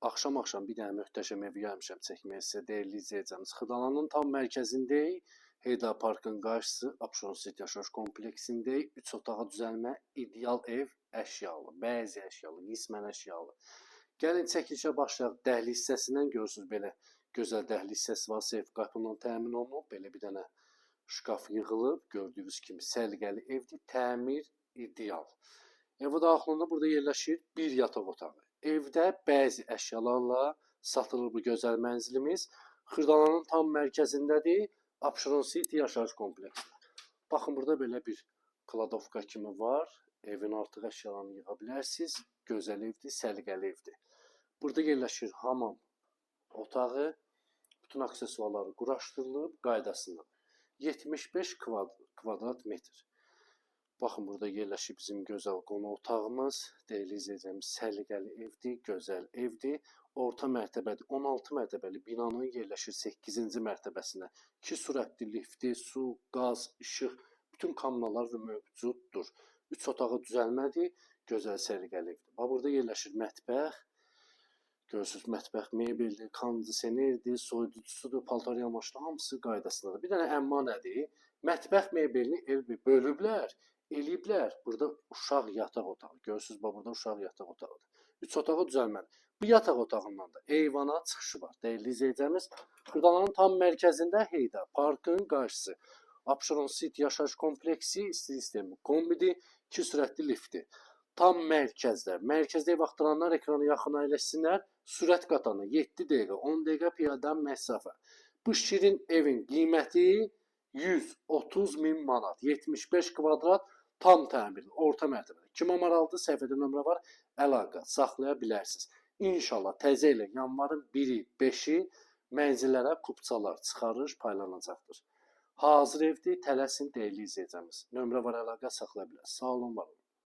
Axşam-axşam bir dənə möhtəşəm ev gəlmişəm çəkməyə sizə, dəyərli izləyəcəyimiz. Xırdalanın tam mərkəzindəyik. Heydar Parkın qarşısı, Abşeron City yaşayış kompleksindəyik. 3 otağa düzəlmə, ideal ev, əşyalı, bəzi əşyalı, qismən əşyalı. Gəlin çəkilişə başlayaq. Dəhliz hissəsindən görürsünüz belə gözəl dəhliz hissəsi var. Seyf qapından təmin olunub. Belə bir dənə şkaf yığılıb. Gördüyünüz kimi səliqəli evdir. Təmir ideal. Evə daxilində burada yerləşir bir yataq otağı. Evdə bəzi əşyalarla satılır bu gözəl mənzilimiz. Xırdalanın tam mərkəzindədir. Abşeron City yaşayış kompleksi. Baxın, burada belə bir kladovka kimi var. Evin artıq əşyalarını yığa bilərsiniz. Gözəl evdir, səliqəli evdir. Burada yerləşir hamam otağı. Bütün aksesuarları quraşdırılıb qaydasında. 75 kvadrat metr. Baxın, burada yerləşir bizim gözəl qonaq otağımız. Dəyərli izləyəcəyimiz səliqəli evdir, gözəl evdir. Orta mərtəbədir. 16 mərtəbəli binanın yerləşir 8-ci mərtəbəsinə. 2 sürətli lifti, su, qaz, işıq, bütün kommunallar mövcuddur. 3 otağı düzəlmədir, gözəl səliqəli evdir. Bax, burada yerləşir mətbəx. Görürsünüz, mətbəx mebeldir, kondisionerdir, soyuducusudur, paltar yamaçlı, hamısı qaydasındadır. Bir dənə əmma nədir? Mətbəx mebelini bölüblər, eləyiblər. Burada uşaq yataq otağı. Görürsünüz, bax, burada uşaq yataq otağıdır. 3 otağı düzəlməli. Bu yataq otağından da eyvana çıxışı var. Dəyərli izləyəcəyimiz, Xırdalanın tam mərkəzində Heydar Parkın qarşısı. Abşeron City yaşayış kompleksi, isti sistemi kombidir, 2 sürətli lifti. Tam mərkəzdə. Mərkəzdə ev axtaranlar ekranı yaxın əyləşsinlər. Sürət qatanı 7 dəqiqə, 10 dəqiqə piyada məsafə. Bu şirin evin qiyməti 130.000 manat. 75 kvadrat, tam təmirli, orta mərtəbədə. Kimə maraqlıdır, səhifədə nömrə var, əlaqə saxlaya bilərsiniz. İnşallah təzə ilə yanvarın 1-i, 5-i mənzillərə kupçalar çıxarış paylanacaqdır. Hazır evdir, tələsin, dəyərli izləyəcəyimiz. Nömrə var, əlaqə saxlaya bilərsiniz. Sağ olun, var olun.